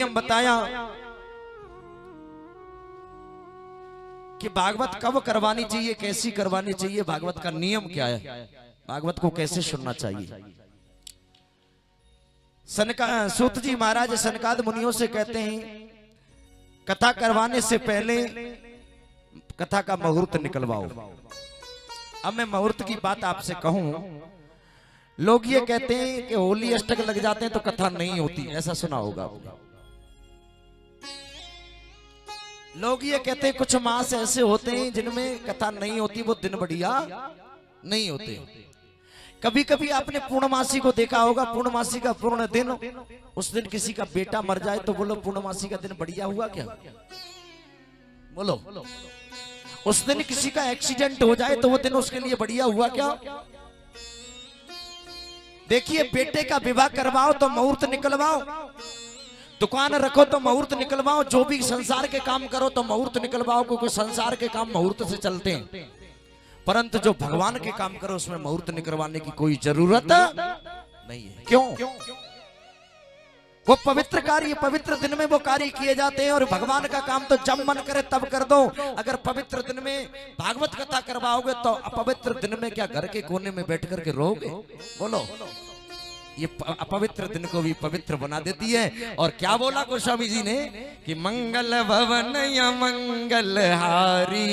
नियम बताया कि भागवत कब करवानी चाहिए, कैसी करवानी चाहिए, भागवत का नियम क्या है, भागवत को कैसे सुनना चाहिए। सूत जी महाराज सनकाद मुनियों से कहते हैं कथा करवाने से पहले कथा का मुहूर्त निकलवाओ। अब मैं मुहूर्त की बात आपसे कहूं, लोग ये कहते हैं कि होली अष्टक लग जाते हैं तो कथा नहीं होती, ऐसा सुना होगा। लोग ये कहते हैं कुछ मास ऐसे होते हैं जिनमें कथा नहीं होती, वो दिन बढ़िया नहीं होते। कभी कभी आपने पूर्णमासी को देखा होगा, पूर्णमासी का पूर्ण दिन, उस दिन किसी का बेटा मर जाए तो बोलो पूर्णमासी का दिन बढ़िया हुआ क्या? बोलो। उस दिन किसी का एक्सीडेंट हो जाए तो वो दिन उसके लिए बढ़िया हुआ क्या? देखिए, बेटे का विवाह करवाओ तो मुहूर्त निकलवाओ, दुकान रखो तो मुहूर्त निकलवाओ, जो भी संसार के काम करो तो मुहूर्त निकलवाओ, क्योंकि संसार के काम मुहूर्त से चलते हैं। परंतु जो भगवान के काम करो उसमें मुहूर्त निकलवाने की कोई जरूरत नहीं है। क्यों? वो पवित्र कार्य, पवित्र दिन में वो कार्य किए जाते हैं। और भगवान का काम तो जब मन करे तब कर दो। अगर पवित्र दिन में भागवत कथा करवाओगे तो अपवित्र दिन में क्या घर के कोने में बैठ करके रोगे? बोलो। ये अपवित्र दिन को भी पवित्र बना देती है। और क्या बोला गोस्वामी जी ने कि मंगल भवन या मंगल हारी,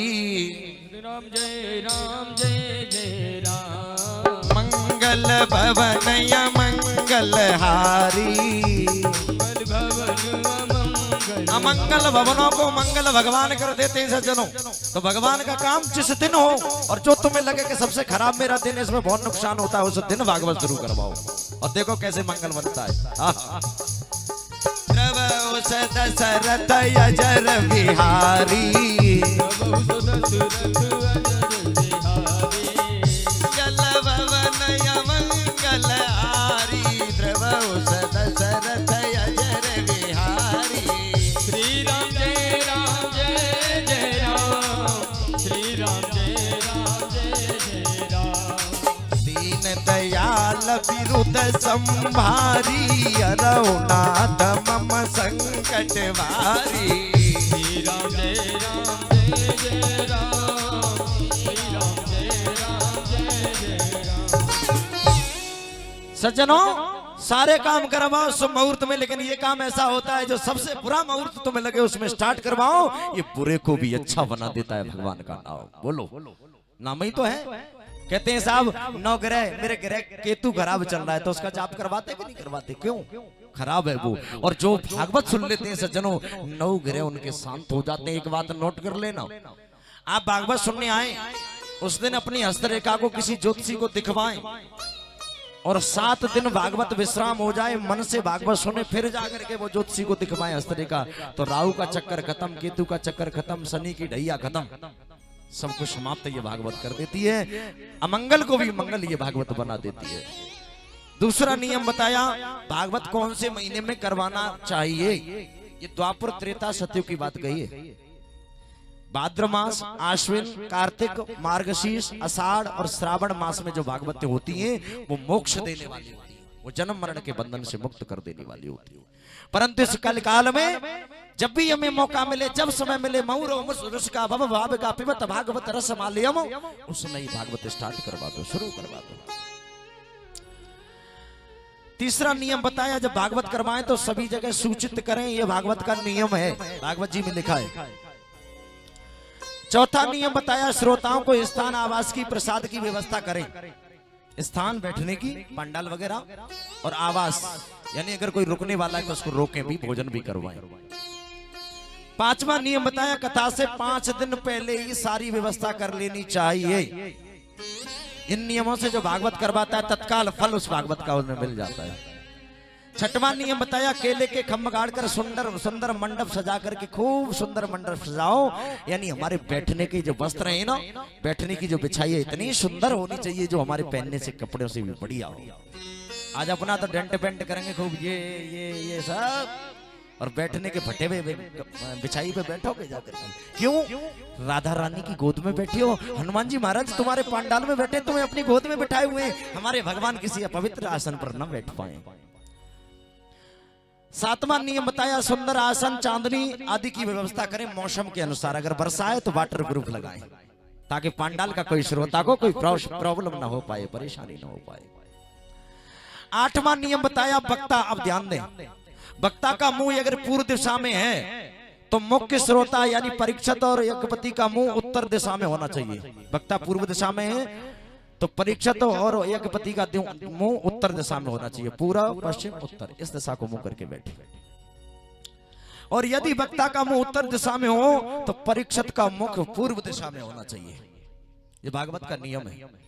राम जय राम जय जय राम, मंगल भवन या मंगल हारी, अमंगल भवनों को मंगल भगवान कर देते हैं सज्जनों। तो भगवान का काम जिस दिन हो और जो तुम्हें लगे कि सबसे खराब मेरा दिन, इसमें बहुत नुकसान होता है, उस दिन भागवत शुरू करवाओ और देखो कैसे मंगल बनता है। दशरथ अजर बिहारी, मंगल भवन या मंगल हारी, दशरथ अजर बिहारी, श्री राम जय राम जय जय राम, श्री राम जय राम जय जय राम, दीन दयाल विरुद्ध संभारी, अरौनाथ मम संकट भारी, श्री राम जय जय राम, श्री राम जय जय राम। सज्जनों, सारे काम करवाओ शुभ मुहूर्त में, लेकिन ये काम ऐसा होता है जो सबसे बुरा मुहूर्त तुम्हें लगे उसमें स्टार्ट करवाओ। ये बुरे को भी अच्छा बना देता है भगवान का नाम। बोलो, नाम ही तो है। कहते हैं साहब नौ ग्रह, मेरे ग्रह केतु खराब चल रहा है तो उसका जाप करवाते कि नहीं करवाते? क्यों? खराब है वो। और जो भागवत सुन लेते हैं सज्जनों, 9 ग्रह उनके शांत हो जाते हैं। एक बात नोट कर लेना, आप भागवत सुनने आए उस दिन अपनी हस्तरेखा को किसी ज्योतिषी को दिखवाएं और 7 दिन भागवत विश्राम हो जाए, मन से भागवत सुने, फिर जाकर के वो ज्योतिषी को दिखवाएं हस्तरेखा, तो राहु का चक्कर खत्म, केतु का चक्कर खत्म, शनि की ढैया खत्म, सब कुछ समाप्त ये भागवत कर देती है। अमंगल को भी मंगल ये भागवत बना देती है। दूसरा नियम बताया भागवत कौन से महीने में करवाना चाहिए। ये द्वापर त्रेता सत्यु की बात कही है। भाद्र मास, आश्विन, कार्तिक, मार्गशीर्ष, आषाढ़ और श्रावण मास में जो भागवतें होती हैं वो मोक्ष देने वाली होती है, वो जन्म मरण के बंधन से मुक्त कर देने वाली होती है। परंतु इस कल काल में जब भी हमें मौका मिले, जब समय मिले, का भव भाव का पिबत भागवत रस माल्यम, उस समय ही भागवत स्टार्ट करवा दो, शुरू करवा दो। तीसरा नियम बताया जब भागवत करवाएं तो सभी जगह सूचित करें, यह भागवत का नियम है, भागवत जी में लिखा है। चौथा नियम बताया श्रोताओं को स्थान आवास की, प्रसाद की व्यवस्था करें, स्थान बैठने की, पंडाल वगैरह, और आवास यानी अगर कोई रुकने वाला है तो उसको रोकें भी, भोजन भी करवाएं। पांचवा नियम बताया कथा से 5 दिन पहले ही सारी व्यवस्था कर लेनी चाहिए। इन नियमों से जो भागवत करवाता है तत्काल फल उस भागवत का उन्हें मिल जाता है। छठवां नियम बताया केले के खम्भ गाड़कर सुंदर सुंदर मंडप सजा करके, खूब सुंदर मंडप सजाओ, यानी हमारे बैठने के जो वस्त्र है ना, बैठने की जो बिछाई है इतनी सुंदर होनी चाहिए जो हमारे पहनने से कपड़ों से भी बढ़िया हो। आज अपना तो डेंट पेंट करेंगे खूब, ये सब, और बैठने के फटे हुए बिछाई पे बैठोगे जाकर। क्यों? राधा रानी की गोद में बैठी हो, हनुमान जी महाराज तुम्हारे पंडाल में बैठे, तुम्हें अपनी गोद में बैठाए हुए, हमारे भगवान किसी अपवित्र आसन पर न बैठ पाए। सातवां नियम बताया, सुंदर आसन चांदनी आदि की व्यवस्था करें मौसम के अनुसार। अगर वर्षा है तो वाटर प्रूफ लगाएं, ताकि पंडाल का कोई श्रोता को कोई प्रॉब्लम ना हो पाए, परेशानी ना हो पाए। आठवां नियम बताया वक्ता, अब ध्यान दें, वक्ता का मुंह अगर पूर्व दिशा में है तो मुख्य श्रोता यानी परीक्षित और यज्ञपति का मुंह उत्तर दिशा में होना चाहिए। वक्ता पूर्व दिशा में है तो परीक्षित और यज्ञपति का मुंह उत्तर दिशा में होना चाहिए, पूर्व पश्चिम उत्तर, इस दिशा को मुंह करके बैठे। और यदि वक्ता का मुंह उत्तर दिशा में हो तो परीक्षित का मुख पूर्व दिशा में होना चाहिए। ये भागवत का नियम है।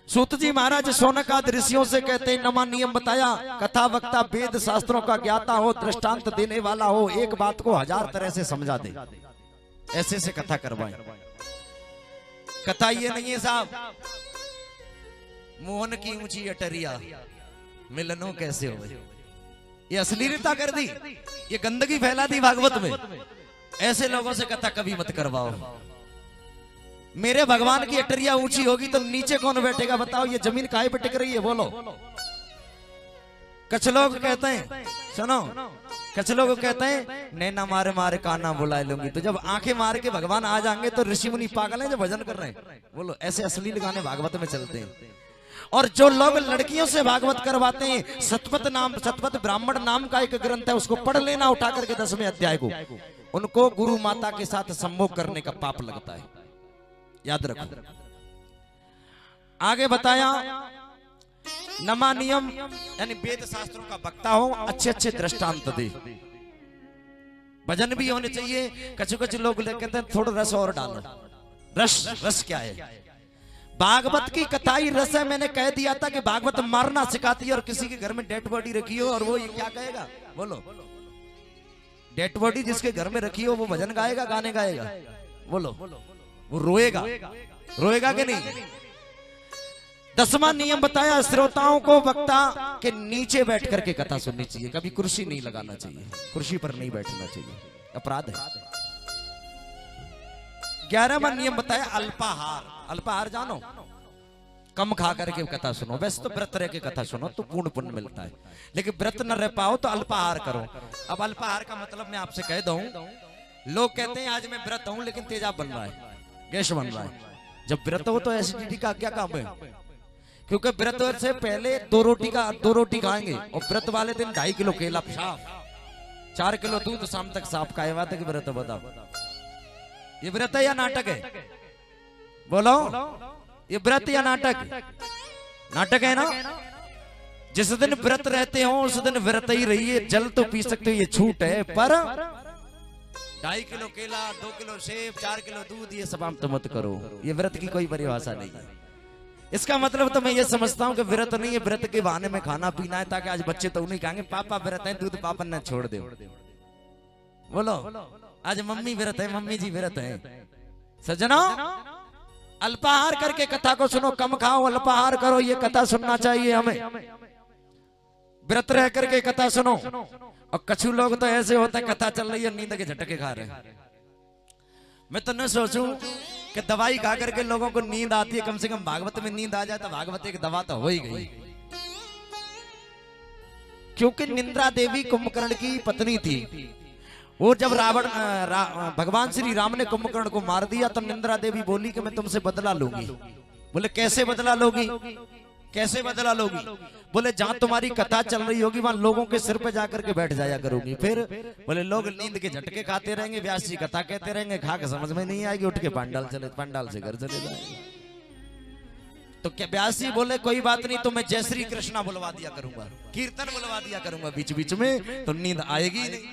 सूत जी महाराज शौनक आदि ऋषियों से कहते हैं, नमा नियम बताया, कथा वक्ता वेद शास्त्रों का ज्ञाता हो, दृष्टांत देने वाला हो, एक बात को 1000 तरह से समझा दे, ऐसे से कथा करवाएं। कथा ये नहीं है साहब, मोहन की ऊंची अटरिया मिलनो कैसे हो, ये अश्लीलता कर दी, ये गंदगी फैला दी भागवत में। ऐसे लोगों से कथा कभी मत करवाओ। मेरे भगवान की अटरिया ऊंची होगी तो नीचे कौन बैठेगा बताओ? ये जमीन काहे पे टिक रही है बोलो? कुछ लोग कहते हैं, सुनो, कुछ लोग कहते हैं नैना मारे मारे काना बुला लूंगी, तो जब आंखें मार के भगवान आ जाएंगे तो ऋषि मुनि पागल हैं जो भजन कर रहे हैं बोलो? ऐसे अश्लील गाने भागवत में चलते हैं। और जो लोग लड़कियों से भागवत करवाते हैं, सतपथ ब्राह्मण नाम का एक ग्रंथ है, उसको पढ़ लेना उठा करके 10वें अध्याय को, उनको गुरु माता के साथ सम्मोह करने का पाप लगता है, याद रखो। आगे बताया, नमा नियम यानी वेद शास्त्रों का वक्ता हो, अच्छे अच्छे दृष्टांत दे, भजन भी होने चाहिए। कुछ लोग कहते हैं थोड़ा रस और डालो। रस क्या है? भागवत की कथा ही रस है। मैंने कह दिया था कि भागवत मारना सिखाती है, और किसी के घर में डेड बॉडी रखी हो और वो ये क्या कहेगा बोलो? डेड बॉडी जिसके घर में रखी हो वो भजन गाएगा, गाने गाएगा बोलो? वो रोएगा, रोएगा कि नहीं? 10वां नियम बताया, श्रोताओं को वक्ता के नीचे बैठ करके कथा सुननी चाहिए, कभी कुर्सी नहीं लगाना चाहिए, कुर्सी पर नहीं बैठना चाहिए, अपराध है। 11वां नियम बताया, अल्पाहार। अल्पाहार जानो, कम खा करके कथा सुनो। वैसे तो व्रत रह के कथा सुनो तो पूर्ण पुण्य मिलता है, लेकिन व्रत न रह पाओ तो अल्पाहार करो। अब अल्पाहार का मतलब मैं आपसे कह दूं, लोग कहते हैं आज मैं व्रत हूं लेकिन तेजाब बन रहा है, गैस बन रहा है। जब व्रत हो तो एसिडिटी का क्या काम है? क्योंकि व्रत से पहले 2 रोटी खाएंगे, और व्रत वाले दिन 2.5 किलो केला साफ, 4 किलो दूध शाम तक साफ। का बात है कि व्रत बताओ, ये व्रत है या नाटक है बोलो? ये व्रत या नाटक? नाटक है ना। जिस दिन व्रत रहते हो उस दिन व्रत ही रहिए, जल तो पी सकते हो, ये छूट है, पर 2.5 किलो केला, 2 किलो सेब, 4 किलो दूध, ये सब आप तो मत करो। ये व्रत की कोई परिभाषा नहीं है। इसका मतलब तो मैं ये समझता हूँ कि व्रत नहीं है, व्रत के बहाने में खाना पीना है, ताकि आज बच्चे तो नहीं कहेंगे पापा व्रत है, दूध पापा ने छोड़ दे बोलो। आज मम्मी व्रत है, मम्मी जी व्रत है। सज्जनों, अल्पाहार करके कथा को सुनो, कम खाओ, अल्पाहार करो, ये कथा सुनना चाहिए हमें। व्रत रह करके कथा सुनो। और कुछ लोग तो ऐसे होते हैं, कथा चल रही है नींद के झटके खा रहे हैं। मैं तो न सोचूं कि दवाई खा करके लोगों को नींद आती है, कम से कम भागवत में नींद आ जाए तो भागवत एक दवा तो हो ही गई। क्योंकि निंद्रा देवी कुंभकर्ण की पत्नी थी। वो जब भगवान श्री राम ने कुंभकर्ण को मार दिया तो निंद्रा देवी बोली कि मैं तुमसे बदला लूंगी। बोले कैसे बदला लोगी? कैसे बदला लोगी? बोले जहां तुम्हारी कथा चल रही होगी वहां लोगों के सिर पे जाकर के बैठ जाया करूंगी। फिर बोले लोग नींद के झटके खाते रहेंगे, व्यास जी कथा कहते रहेंगे, खा के समझ में नहीं आएगी, उठ के पंडाल से घर चले जाएंगे। तो क्या व्यास जी बोले कोई बात नहीं, तो मैं जय श्री कृष्णा बुलवा दिया करूंगा, कीर्तन बुलवा दिया करूंगा बीच बीच में, तो नींद आएगी नहीं।